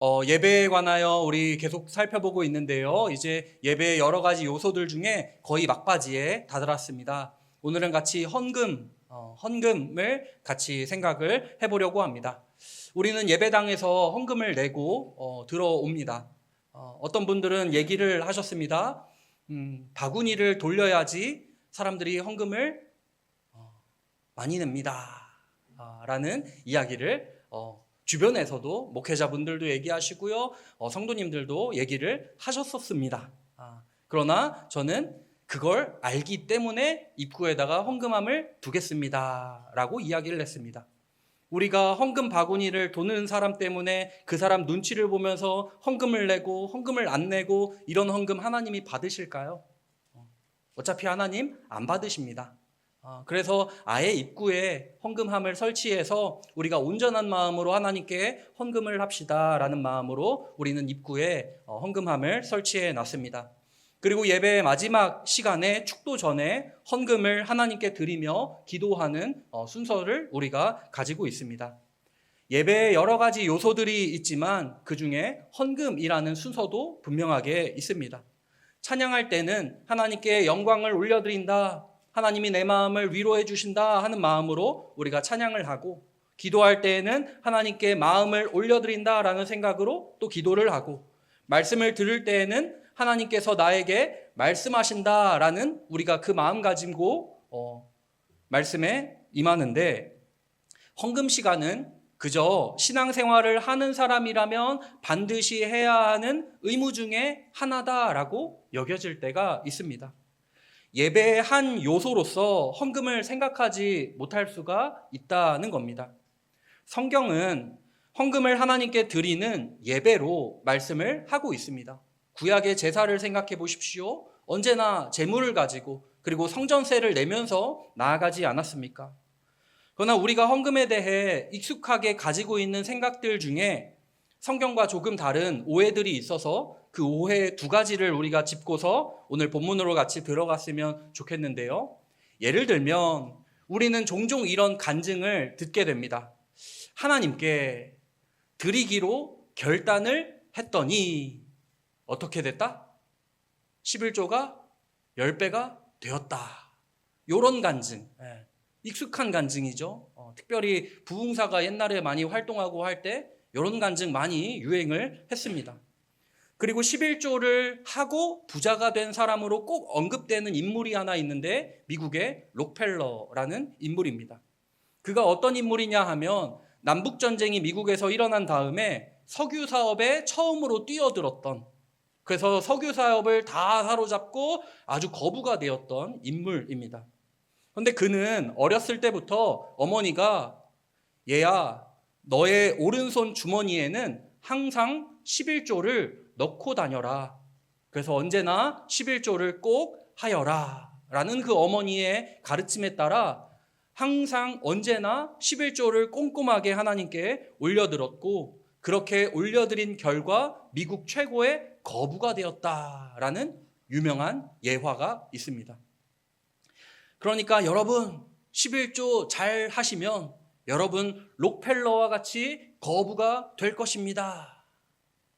예배에 관하여 우리 계속 살펴보고 있는데요. 이제 예배의 여러 가지 요소들 중에 거의 막바지에 다다랐습니다. 오늘은 같이 헌금을 같이 생각을 해보려고 합니다. 우리는 예배당에서 헌금을 내고 들어옵니다. 어떤 분들은 얘기를 하셨습니다. 바구니를 돌려야지 사람들이 헌금을 많이 냅니다. 라는 이야기를 주변에서도 목회자분들도 얘기하시고요. 성도님들도 얘기를 하셨었습니다. 그러나 저는 그걸 알기 때문에 입구에다가 헌금함을 두겠습니다. 라고 이야기를 했습니다. 우리가 헌금 바구니를 도는 사람 때문에 그 사람 눈치를 보면서 헌금을 내고 헌금을 안 내고 이런 헌금 하나님이 받으실까요? 어차피 하나님 안 받으십니다. 그래서 아예 입구에 헌금함을 설치해서 우리가 온전한 마음으로 하나님께 헌금을 합시다라는 마음으로 우리는 입구에 헌금함을 설치해 놨습니다. 그리고 예배의 마지막 시간에 축도 전에 헌금을 하나님께 드리며 기도하는 순서를 우리가 가지고 있습니다. 예배에 여러 가지 요소들이 있지만 그 중에 헌금이라는 순서도 분명하게 있습니다. 찬양할 때는 하나님께 영광을 올려드린다, 하나님이 내 마음을 위로해 주신다 하는 마음으로 우리가 찬양을 하고, 기도할 때에는 하나님께 마음을 올려드린다라는 생각으로 또 기도를 하고, 말씀을 들을 때에는 하나님께서 나에게 말씀하신다라는 우리가 그 마음 가지고 말씀에 임하는데, 헌금 시간은 그저 신앙생활을 하는 사람이라면 반드시 해야 하는 의무 중에 하나다라고 여겨질 때가 있습니다. 예배의 한 요소로서 헌금을 생각하지 못할 수가 있다는 겁니다. 성경은 헌금을 하나님께 드리는 예배로 말씀을 하고 있습니다. 구약의 제사를 생각해 보십시오. 언제나 제물을 가지고 그리고 성전세를 내면서 나아가지 않았습니까? 그러나 우리가 헌금에 대해 익숙하게 가지고 있는 생각들 중에 성경과 조금 다른 오해들이 있어서 그 오해 두 가지를 우리가 짚고서 오늘 본문으로 같이 들어갔으면 좋겠는데요. 예를 들면 우리는 종종 이런 간증을 듣게 됩니다. 하나님께 드리기로 결단을 했더니 어떻게 됐다? 11조가 10배가 되었다. 이런 간증, 익숙한 간증이죠. 특별히 부흥사가 옛날에 많이 활동하고 할 때 이런 간증 많이 유행을 했습니다. 그리고 11조를 하고 부자가 된 사람으로 꼭 언급되는 인물이 하나 있는데 미국의 록펠러라는 인물입니다. 그가 어떤 인물이냐 하면 남북전쟁이 미국에서 일어난 다음에 석유 사업에 처음으로 뛰어들었던, 그래서 석유 사업을 다 사로잡고 아주 거부가 되었던 인물입니다. 그런데 그는 어렸을 때부터 어머니가 얘야, 너의 오른손 주머니에는 항상 11조를 넣고 다녀라. 그래서 언제나 11조를 꼭 하여라. 라는 그 어머니의 가르침에 따라 항상 언제나 11조를 꼼꼼하게 하나님께 올려드렸고, 그렇게 올려드린 결과 미국 최고의 거부가 되었다라는 유명한 예화가 있습니다. 그러니까 여러분 11조 잘 하시면 여러분 록펠러와 같이 거부가 될 것입니다.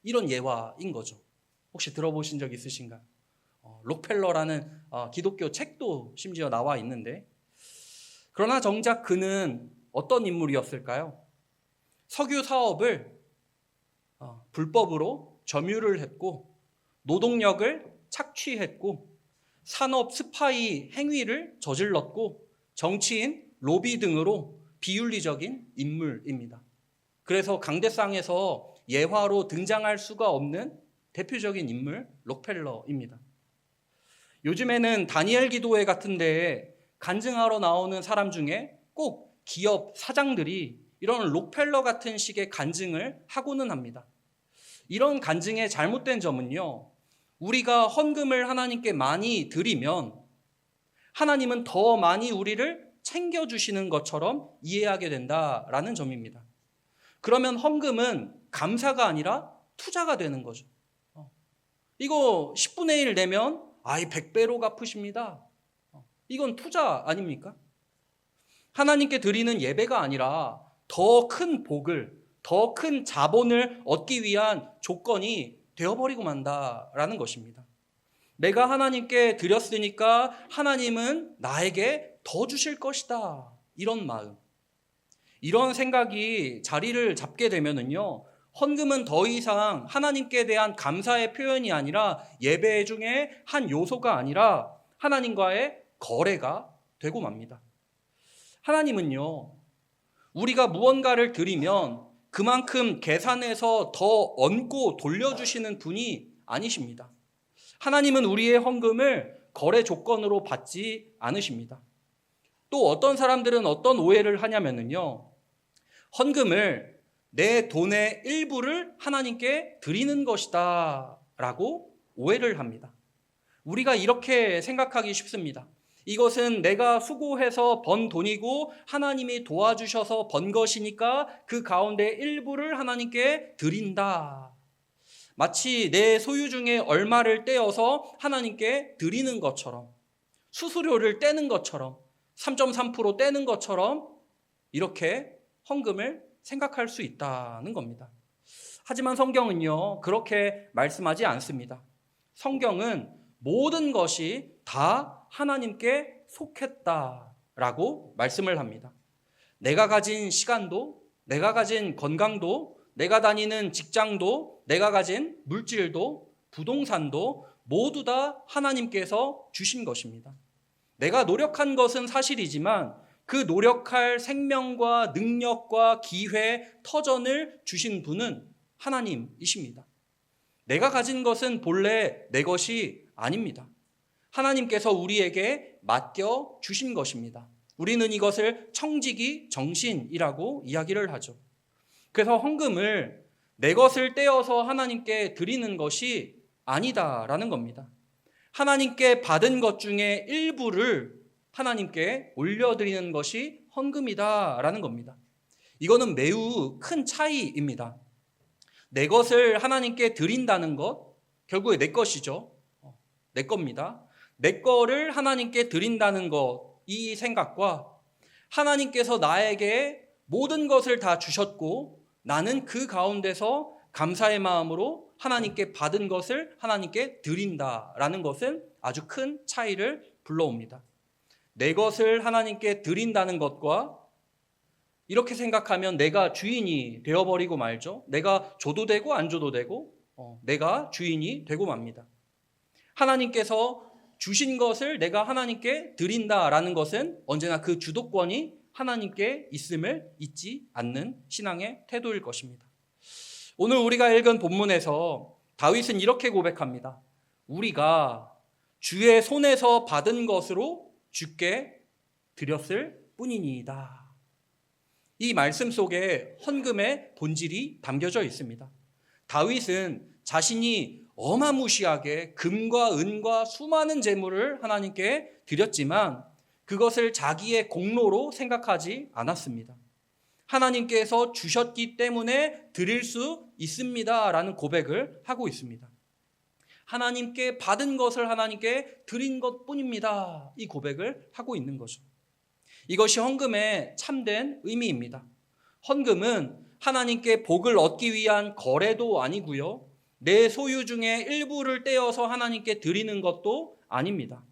이런 예화인 거죠. 혹시 들어보신 적 있으신가요? 록펠러라는 기독교 책도 심지어 나와 있는데, 그러나 정작 그는 어떤 인물이었을까요? 석유 사업을 불법으로 점유를 했고, 노동력을 착취했고, 산업 스파이 행위를 저질렀고, 정치인, 로비 등으로 비윤리적인 인물입니다. 그래서 강대상에서 예화로 등장할 수가 없는 대표적인 인물 록펠러입니다. 요즘에는 다니엘 기도회 같은 데에 간증하러 나오는 사람 중에 꼭 기업 사장들이 이런 록펠러 같은 식의 간증을 하고는 합니다. 이런 간증의 잘못된 점은요, 우리가 헌금을 하나님께 많이 드리면 하나님은 더 많이 우리를 챙겨주시는 것처럼 이해하게 된다라는 점입니다. 그러면 헌금은 감사가 아니라 투자가 되는 거죠. 이거 10분의 1 내면 100배로 갚으십니다. 이건 투자 아닙니까? 하나님께 드리는 예배가 아니라 더 큰 복을, 더 큰 자본을 얻기 위한 조건이 되어버리고 만다라는 것입니다. 내가 하나님께 드렸으니까 하나님은 나에게 더 주실 것이다. 이런 마음, 이런 생각이 자리를 잡게 되면은요, 헌금은 더 이상 하나님께 대한 감사의 표현이 아니라 예배 중에 한 요소가 아니라 하나님과의 거래가 되고 맙니다. 하나님은요, 우리가 무언가를 드리면 그만큼 계산해서 더 얹고 돌려주시는 분이 아니십니다. 하나님은 우리의 헌금을 거래 조건으로 받지 않으십니다. 또 어떤 사람들은 어떤 오해를 하냐면요, 헌금을 내 돈의 일부를 하나님께 드리는 것이다 라고 오해를 합니다. 우리가 이렇게 생각하기 쉽습니다. 이것은 내가 수고해서 번 돈이고 하나님이 도와주셔서 번 것이니까 그 가운데 일부를 하나님께 드린다. 마치 내 소유 중에 얼마를 떼어서 하나님께 드리는 것처럼, 수수료를 떼는 것처럼, 3.3% 떼는 것처럼 이렇게 헌금을 생각할 수 있다는 겁니다. 하지만 성경은요, 그렇게 말씀하지 않습니다. 성경은 모든 것이 다 하나님께 속했다라고 말씀을 합니다. 내가 가진 시간도, 내가 가진 건강도, 내가 다니는 직장도, 내가 가진 물질도, 부동산도 모두 다 하나님께서 주신 것입니다. 내가 노력한 것은 사실이지만 그 노력할 생명과 능력과 기회, 터전을 주신 분은 하나님이십니다. 내가 가진 것은 본래 내 것이 아닙니다. 하나님께서 우리에게 맡겨 주신 것입니다. 우리는 이것을 청지기 정신이라고 이야기를 하죠. 그래서 헌금을 내 것을 떼어서 하나님께 드리는 것이 아니다라는 겁니다. 하나님께 받은 것 중에 일부를 하나님께 올려드리는 것이 헌금이다라는 겁니다. 이거는 매우 큰 차이입니다. 내 것을 하나님께 드린다는 것, 결국에 내 것이죠. 내 겁니다. 내 거를 하나님께 드린다는 것, 이 생각과 하나님께서 나에게 모든 것을 다 주셨고 나는 그 가운데서 감사의 마음으로 하나님께 받은 것을 하나님께 드린다라는 것은 아주 큰 차이를 불러옵니다. 내 것을 하나님께 드린다는 것과 이렇게 생각하면 내가 주인이 되어버리고 말죠. 내가 줘도 되고 안 줘도 되고 내가 주인이 되고 맙니다. 하나님께서 주신 것을 내가 하나님께 드린다라는 것은 언제나 그 주도권이 하나님께 있음을 잊지 않는 신앙의 태도일 것입니다. 오늘 우리가 읽은 본문에서 다윗은 이렇게 고백합니다. 우리가 주의 손에서 받은 것으로 주께 드렸을 뿐이니이다. 이 말씀 속에 헌금의 본질이 담겨져 있습니다. 다윗은 자신이 어마무시하게 금과 은과 수많은 재물을 하나님께 드렸지만 그것을 자기의 공로로 생각하지 않았습니다. 하나님께서 주셨기 때문에 드릴 수 있습니다라는 고백을 하고 있습니다. 하나님께 받은 것을 하나님께 드린 것뿐입니다. 이 고백을 하고 있는 거죠. 이것이 헌금의 참된 의미입니다. 헌금은 하나님께 복을 얻기 위한 거래도 아니고요. 내 소유 중에 일부를 떼어서 하나님께 드리는 것도 아닙니다.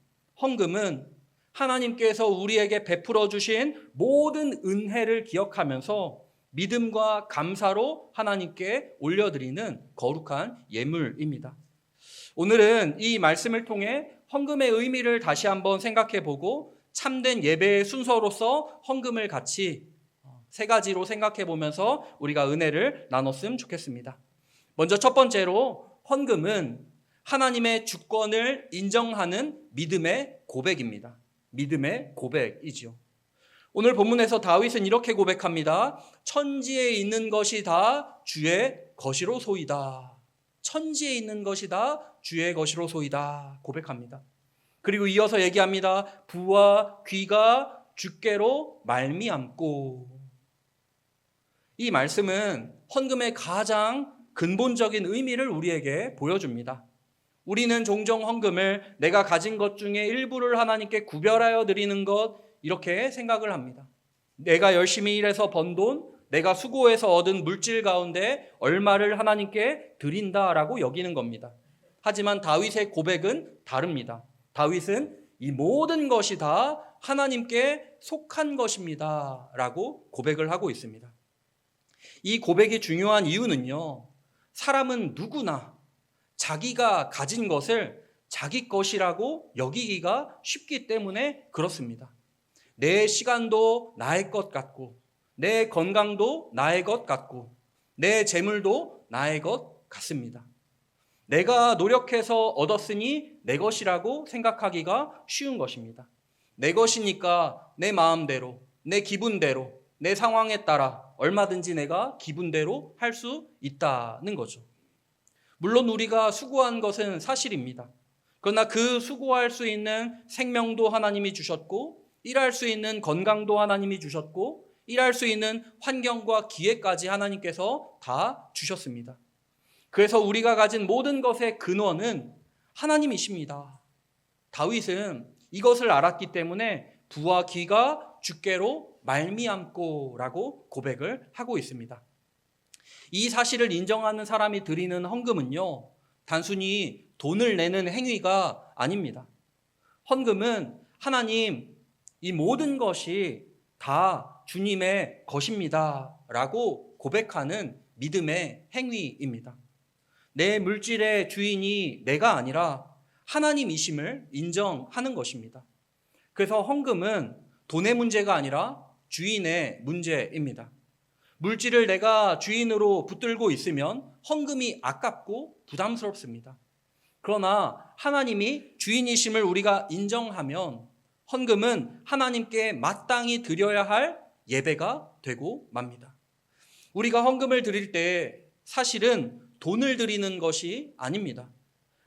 헌금은 하나님께서 우리에게 베풀어 주신 모든 은혜를 기억하면서 믿음과 감사로 하나님께 올려드리는 거룩한 예물입니다. 오늘은 이 말씀을 통해 헌금의 의미를 다시 한번 생각해 보고 참된 예배의 순서로서 헌금을 같이 세 가지로 생각해 보면서 우리가 은혜를 나눴으면 좋겠습니다. 먼저 첫 번째로 헌금은 하나님의 주권을 인정하는 믿음의 고백입니다. 믿음의 고백이지요. 오늘 본문에서 다윗은 이렇게 고백합니다. 천지에 있는 것이 다 주의 것이로소이다. 천지에 있는 것이 다 주의 것이로소이다 고백합니다. 그리고 이어서 얘기합니다. 부와 귀가 주께로 말미암고. 이 말씀은 헌금의 가장 근본적인 의미를 우리에게 보여줍니다. 우리는 종종 헌금을 내가 가진 것 중에 일부를 하나님께 구별하여 드리는 것 이렇게 생각을 합니다. 내가 열심히 일해서 번 돈, 내가 수고해서 얻은 물질 가운데 얼마를 하나님께 드린다라고 여기는 겁니다. 하지만 다윗의 고백은 다릅니다. 다윗은 이 모든 것이 다 하나님께 속한 것입니다 라고 고백을 하고 있습니다. 이 고백이 중요한 이유는요, 사람은 누구나 자기가 가진 것을 자기 것이라고 여기기가 쉽기 때문에 그렇습니다. 내 시간도 나의 것 같고, 내 건강도 나의 것 같고, 내 재물도 나의 것 같습니다. 내가 노력해서 얻었으니 내 것이라고 생각하기가 쉬운 것입니다. 내 것이니까 내 마음대로, 내 기분대로, 내 상황에 따라 얼마든지 내가 기분대로 할 수 있다는 거죠. 물론 우리가 수고한 것은 사실입니다. 그러나 그 수고할 수 있는 생명도 하나님이 주셨고, 일할 수 있는 건강도 하나님이 주셨고, 일할 수 있는 환경과 기회까지 하나님께서 다 주셨습니다. 그래서 우리가 가진 모든 것의 근원은 하나님이십니다. 다윗은 이것을 알았기 때문에 부와 기가 주께로 말미암고라고 고백을 하고 있습니다. 이 사실을 인정하는 사람이 드리는 헌금은요, 단순히 돈을 내는 행위가 아닙니다. 헌금은 하나님, 이 모든 것이 다 주님의 것입니다 라고 고백하는 믿음의 행위입니다. 내 물질의 주인이 내가 아니라 하나님이심을 인정하는 것입니다. 그래서 헌금은 돈의 문제가 아니라 주인의 문제입니다. 물질을 내가 주인으로 붙들고 있으면 헌금이 아깝고 부담스럽습니다. 그러나 하나님이 주인이심을 우리가 인정하면 헌금은 하나님께 마땅히 드려야 할 예배가 되고 맙니다. 우리가 헌금을 드릴 때 사실은 돈을 드리는 것이 아닙니다.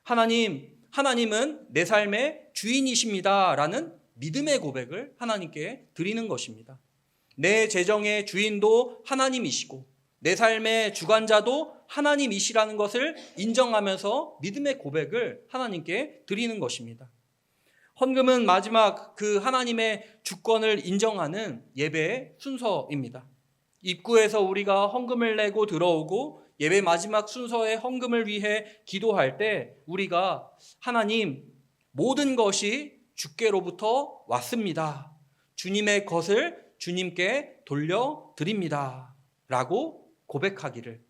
하나님은 내 삶의 주인이십니다 라는 믿음의 고백을 하나님께 드리는 것입니다. 내 재정의 주인도 하나님이시고 내 삶의 주관자도 하나님이시라는 것을 인정하면서 믿음의 고백을 하나님께 드리는 것입니다. 헌금은 마지막 그 하나님의 주권을 인정하는 예배의 순서입니다. 입구에서 우리가 헌금을 내고 들어오고 예배 마지막 순서의 헌금을 위해 기도할 때 우리가 하나님, 모든 것이 주께로부터 왔습니다. 주님의 것을 주님께 돌려드립니다 라고 고백하기를,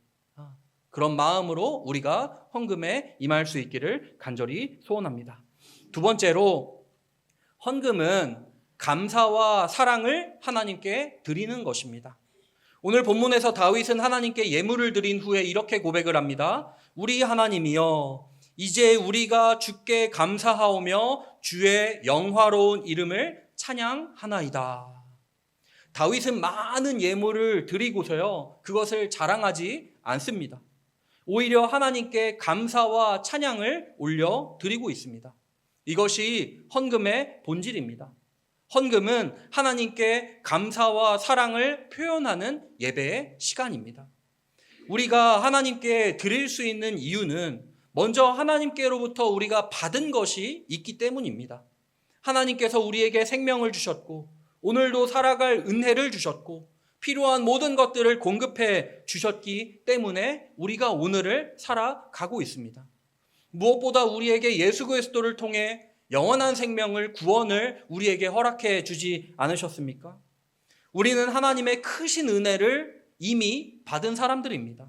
그런 마음으로 우리가 헌금에 임할 수 있기를 간절히 소원합니다. 두 번째로, 헌금은 감사와 사랑을 하나님께 드리는 것입니다. 오늘 본문에서 다윗은 하나님께 예물을 드린 후에 이렇게 고백을 합니다. 우리 하나님이여, 이제 우리가 주께 감사하오며 주의 영화로운 이름을 찬양하나이다. 다윗은 많은 예물을 드리고서요, 그것을 자랑하지 않습니다. 오히려 하나님께 감사와 찬양을 올려드리고 있습니다. 이것이 헌금의 본질입니다. 헌금은 하나님께 감사와 사랑을 표현하는 예배의 시간입니다. 우리가 하나님께 드릴 수 있는 이유는 먼저 하나님께로부터 우리가 받은 것이 있기 때문입니다. 하나님께서 우리에게 생명을 주셨고 오늘도 살아갈 은혜를 주셨고 필요한 모든 것들을 공급해 주셨기 때문에 우리가 오늘을 살아가고 있습니다. 무엇보다 우리에게 예수 그리스도를 통해 영원한 생명을, 구원을 우리에게 허락해 주지 않으셨습니까? 우리는 하나님의 크신 은혜를 이미 받은 사람들입니다.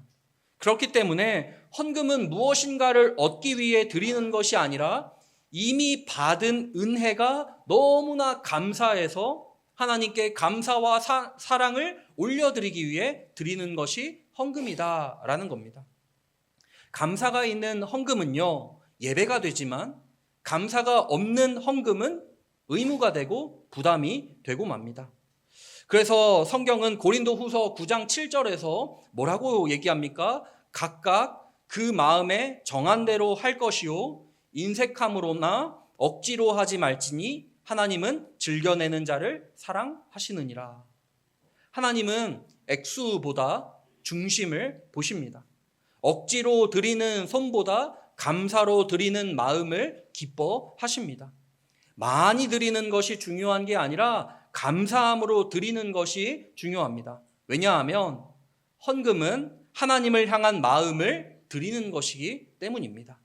그렇기 때문에 헌금은 무엇인가를 얻기 위해 드리는 것이 아니라 이미 받은 은혜가 너무나 감사해서 하나님께 감사와 사랑을 올려드리기 위해 드리는 것이 헌금이다라는 겁니다. 감사가 있는 헌금은요, 예배가 되지만 감사가 없는 헌금은 의무가 되고 부담이 되고 맙니다. 그래서 성경은 고린도후서 9장 7절에서 뭐라고 얘기합니까? 각각 그 마음에 정한 대로 할 것이요 인색함으로나 억지로 하지 말지니 하나님은 즐겨내는 자를 사랑하시느니라. 하나님은 액수보다 중심을 보십니다. 억지로 드리는 손보다 감사로 드리는 마음을 기뻐하십니다. 많이 드리는 것이 중요한 게 아니라 감사함으로 드리는 것이 중요합니다. 왜냐하면 헌금은 하나님을 향한 마음을 드리는 것이기 때문입니다.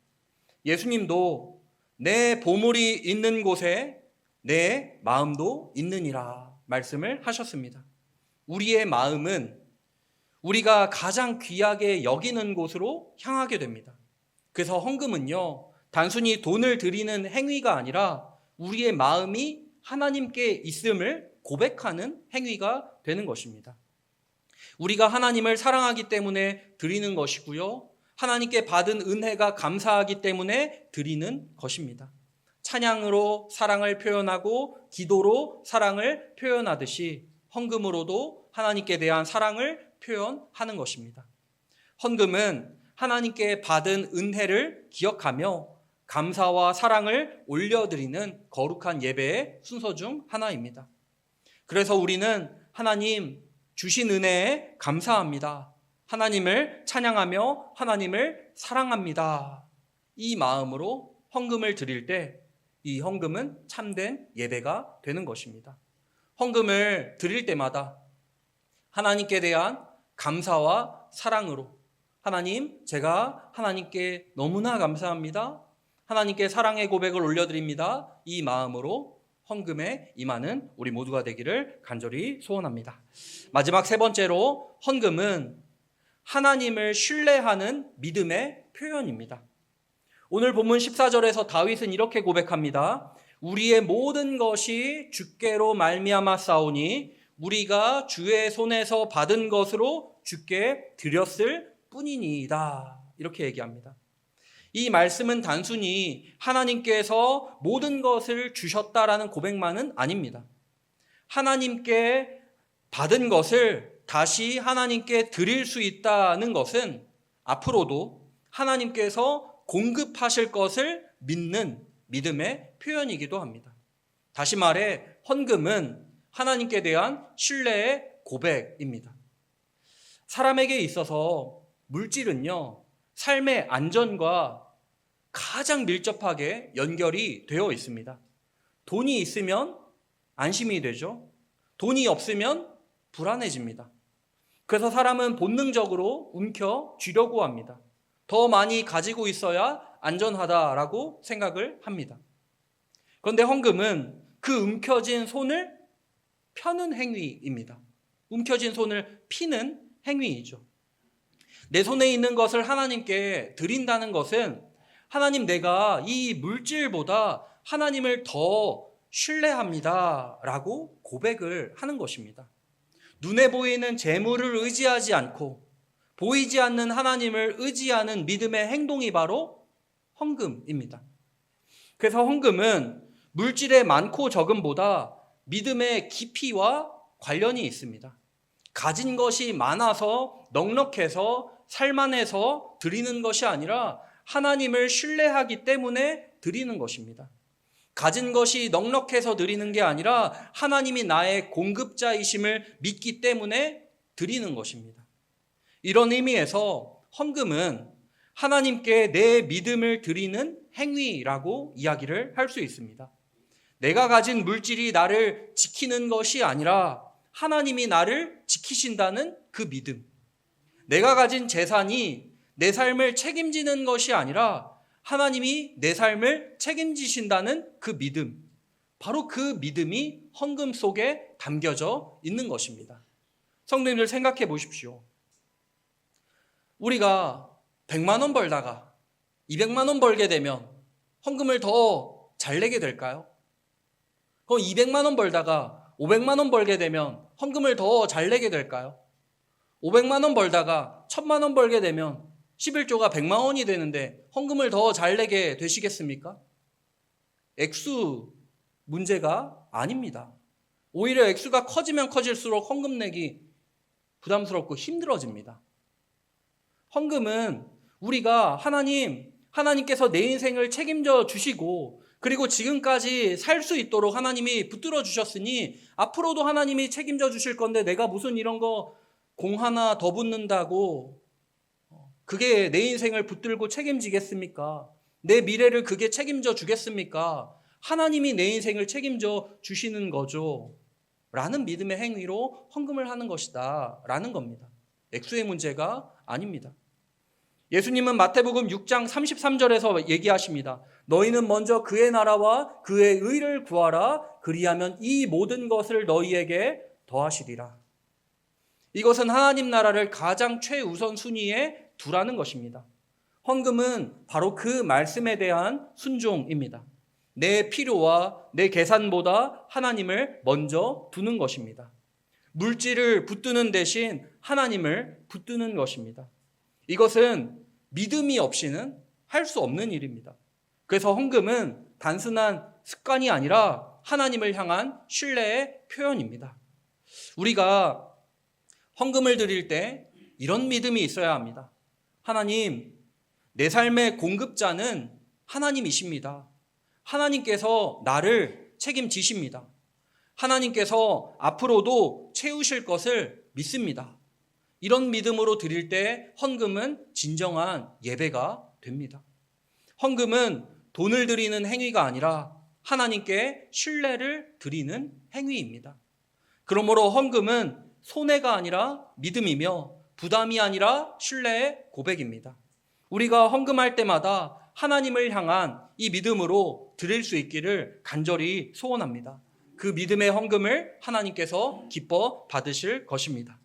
예수님도 내 보물이 있는 곳에 내 마음도 있느니라 말씀을 하셨습니다. 우리의 마음은 우리가 가장 귀하게 여기는 곳으로 향하게 됩니다. 그래서 헌금은요, 단순히 돈을 드리는 행위가 아니라 우리의 마음이 하나님께 있음을 고백하는 행위가 되는 것입니다. 우리가 하나님을 사랑하기 때문에 드리는 것이고요, 하나님께 받은 은혜가 감사하기 때문에 드리는 것입니다. 찬양으로 사랑을 표현하고 기도로 사랑을 표현하듯이 헌금으로도 하나님께 대한 사랑을 표현하는 것입니다. 헌금은 하나님께 받은 은혜를 기억하며 감사와 사랑을 올려드리는 거룩한 예배의 순서 중 하나입니다. 그래서 우리는 하나님 주신 은혜에 감사합니다. 하나님을 찬양하며 하나님을 사랑합니다. 이 마음으로 헌금을 드릴 때 이 헌금은 참된 예배가 되는 것입니다. 헌금을 드릴 때마다 하나님께 대한 감사와 사랑으로 하나님, 제가 하나님께 너무나 감사합니다. 하나님께 사랑의 고백을 올려드립니다. 이 마음으로 헌금에 임하는 우리 모두가 되기를 간절히 소원합니다. 마지막 세 번째로 헌금은 하나님을 신뢰하는 믿음의 표현입니다. 오늘 본문 14절에서 다윗은 이렇게 고백합니다. 우리의 모든 것이 주께로 말미암아 싸우니 우리가 주의 손에서 받은 것으로 주께 드렸을 뿐이니이다. 이렇게 얘기합니다. 이 말씀은 단순히 하나님께서 모든 것을 주셨다라는 고백만은 아닙니다. 하나님께 받은 것을 다시 하나님께 드릴 수 있다는 것은 앞으로도 하나님께서 공급하실 것을 믿는 믿음의 표현이기도 합니다. 다시 말해 헌금은 하나님께 대한 신뢰의 고백입니다. 사람에게 있어서 물질은요, 삶의 안전과 가장 밀접하게 연결이 되어 있습니다. 돈이 있으면 안심이 되죠. 돈이 없으면 불안해집니다. 그래서 사람은 본능적으로 움켜쥐려고 합니다. 더 많이 가지고 있어야 안전하다라고 생각을 합니다. 그런데 헌금은 그 움켜진 손을 펴는 행위입니다. 움켜진 손을 피는 행위이죠. 내 손에 있는 것을 하나님께 드린다는 것은 하나님, 내가 이 물질보다 하나님을 더 신뢰합니다 라고 고백을 하는 것입니다. 눈에 보이는 재물을 의지하지 않고 보이지 않는 하나님을 의지하는 믿음의 행동이 바로 헌금입니다. 그래서 헌금은 물질의 많고 적음보다 믿음의 깊이와 관련이 있습니다. 가진 것이 많아서 넉넉해서 살만해서 드리는 것이 아니라 하나님을 신뢰하기 때문에 드리는 것입니다. 가진 것이 넉넉해서 드리는 게 아니라 하나님이 나의 공급자이심을 믿기 때문에 드리는 것입니다. 이런 의미에서 헌금은 하나님께 내 믿음을 드리는 행위라고 이야기를 할 수 있습니다. 내가 가진 물질이 나를 지키는 것이 아니라 하나님이 나를 지키신다는 그 믿음. 내가 가진 재산이 내 삶을 책임지는 것이 아니라 하나님이 내 삶을 책임지신다는 그 믿음. 바로 그 믿음이 헌금 속에 담겨져 있는 것입니다. 성도님들 생각해 보십시오. 우리가 100만 원 벌다가 200만 원 벌게 되면 헌금을 더 잘 내게 될까요? 그럼 200만 원 벌다가 500만 원 벌게 되면 헌금을 더 잘 내게 될까요? 500만 원 벌다가 1000만 원 벌게 되면 11조가 100만 원이 되는데 헌금을 더 잘 내게 되시겠습니까? 액수 문제가 아닙니다. 오히려 액수가 커지면 커질수록 헌금 내기 부담스럽고 힘들어집니다. 헌금은 우리가 하나님께서 내 인생을 책임져 주시고 그리고 지금까지 살 수 있도록 하나님이 붙들어 주셨으니 앞으로도 하나님이 책임져 주실 건데 내가 무슨 이런 거 공 하나 더 붙는다고 그게 내 인생을 붙들고 책임지겠습니까? 내 미래를 그게 책임져 주겠습니까? 하나님이 내 인생을 책임져 주시는 거죠. 라는 믿음의 행위로 헌금을 하는 것이다 라는 겁니다. 액수의 문제가 아닙니다. 예수님은 마태복음 6장 33절에서 얘기하십니다. 너희는 먼저 그의 나라와 그의 의를 구하라. 그리하면 이 모든 것을 너희에게 더하시리라. 이것은 하나님 나라를 가장 최우선 순위에 두라는 것입니다. 헌금은 바로 그 말씀에 대한 순종입니다. 내 필요와 내 계산보다 하나님을 먼저 두는 것입니다. 물질을 붙드는 대신 하나님을 붙드는 것입니다. 이것은 믿음이 없이는 할 수 없는 일입니다. 그래서 헌금은 단순한 습관이 아니라 하나님을 향한 신뢰의 표현입니다. 우리가 헌금을 드릴 때 이런 믿음이 있어야 합니다. 하나님, 내 삶의 공급자는 하나님이십니다. 하나님께서 나를 책임지십니다. 하나님께서 앞으로도 채우실 것을 믿습니다. 이런 믿음으로 드릴 때 헌금은 진정한 예배가 됩니다. 헌금은 돈을 드리는 행위가 아니라 하나님께 신뢰를 드리는 행위입니다. 그러므로 헌금은 손해가 아니라 믿음이며 부담이 아니라 신뢰의 고백입니다. 우리가 헌금할 때마다 하나님을 향한 이 믿음으로 드릴 수 있기를 간절히 소원합니다. 그 믿음의 헌금을 하나님께서 기뻐 받으실 것입니다.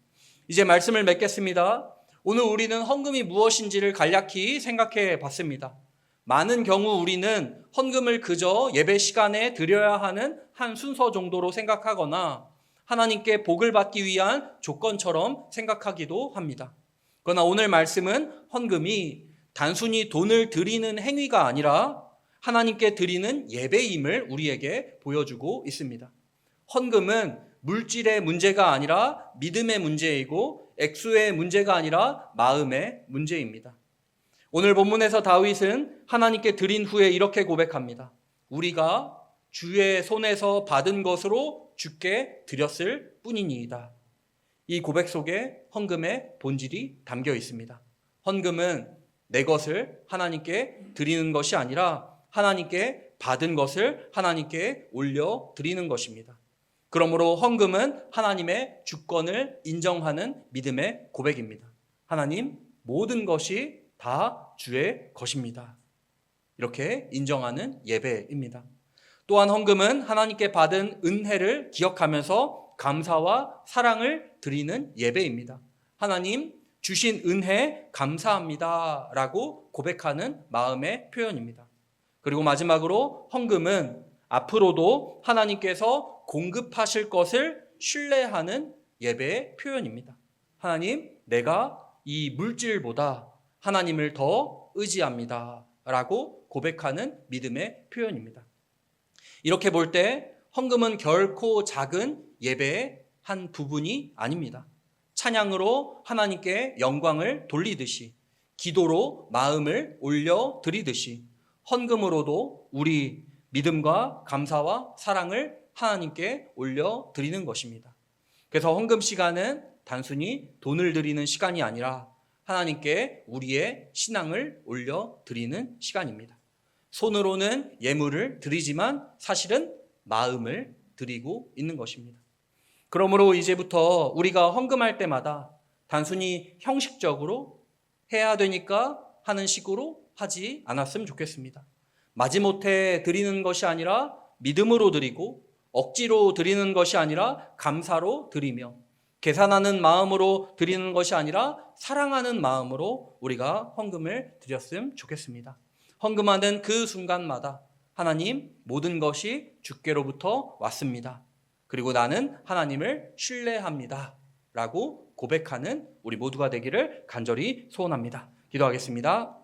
이제 말씀을 맺겠습니다. 오늘 우리는 헌금이 무엇인지를 간략히 생각해 봤습니다. 많은 경우 우리는 헌금을 그저 예배 시간에 드려야 하는 한 순서 정도로 생각하거나 하나님께 복을 받기 위한 조건처럼 생각하기도 합니다. 그러나 오늘 말씀은 헌금이 단순히 돈을 드리는 행위가 아니라 하나님께 드리는 예배임을 우리에게 보여주고 있습니다. 헌금은 물질의 문제가 아니라 믿음의 문제이고 액수의 문제가 아니라 마음의 문제입니다. 오늘 본문에서 다윗은 하나님께 드린 후에 이렇게 고백합니다. 우리가 주의 손에서 받은 것으로 주께 드렸을 뿐이니이다. 이 고백 속에 헌금의 본질이 담겨 있습니다. 헌금은 내 것을 하나님께 드리는 것이 아니라 하나님께 받은 것을 하나님께 올려 드리는 것입니다. 그러므로 헌금은 하나님의 주권을 인정하는 믿음의 고백입니다. 하나님, 모든 것이 다 주의 것입니다. 이렇게 인정하는 예배입니다. 또한 헌금은 하나님께 받은 은혜를 기억하면서 감사와 사랑을 드리는 예배입니다. 하나님, 주신 은혜 감사합니다 라고 고백하는 마음의 표현입니다. 그리고 마지막으로 헌금은 앞으로도 하나님께서 공급하실 것을 신뢰하는 예배의 표현입니다. 하나님, 내가 이 물질보다 하나님을 더 의지합니다 라고 고백하는 믿음의 표현입니다. 이렇게 볼 때 헌금은 결코 작은 예배의 한 부분이 아닙니다. 찬양으로 하나님께 영광을 돌리듯이, 기도로 마음을 올려 드리듯이 헌금으로도 우리 믿음과 감사와 사랑을 하나님께 올려 드리는 것입니다. 그래서 헌금 시간은 단순히 돈을 드리는 시간이 아니라 하나님께 우리의 신앙을 올려 드리는 시간입니다. 손으로는 예물을 드리지만 사실은 마음을 드리고 있는 것입니다. 그러므로 이제부터 우리가 헌금할 때마다 단순히 형식적으로 해야 되니까 하는 식으로 하지 않았으면 좋겠습니다. 마지못해 드리는 것이 아니라 믿음으로 드리고 억지로 드리는 것이 아니라 감사로 드리며 계산하는 마음으로 드리는 것이 아니라 사랑하는 마음으로 우리가 헌금을 드렸으면 좋겠습니다. 헌금하는 그 순간마다 하나님, 모든 것이 주께로부터 왔습니다. 그리고 나는 하나님을 신뢰합니다 라고 고백하는 우리 모두가 되기를 간절히 소원합니다. 기도하겠습니다.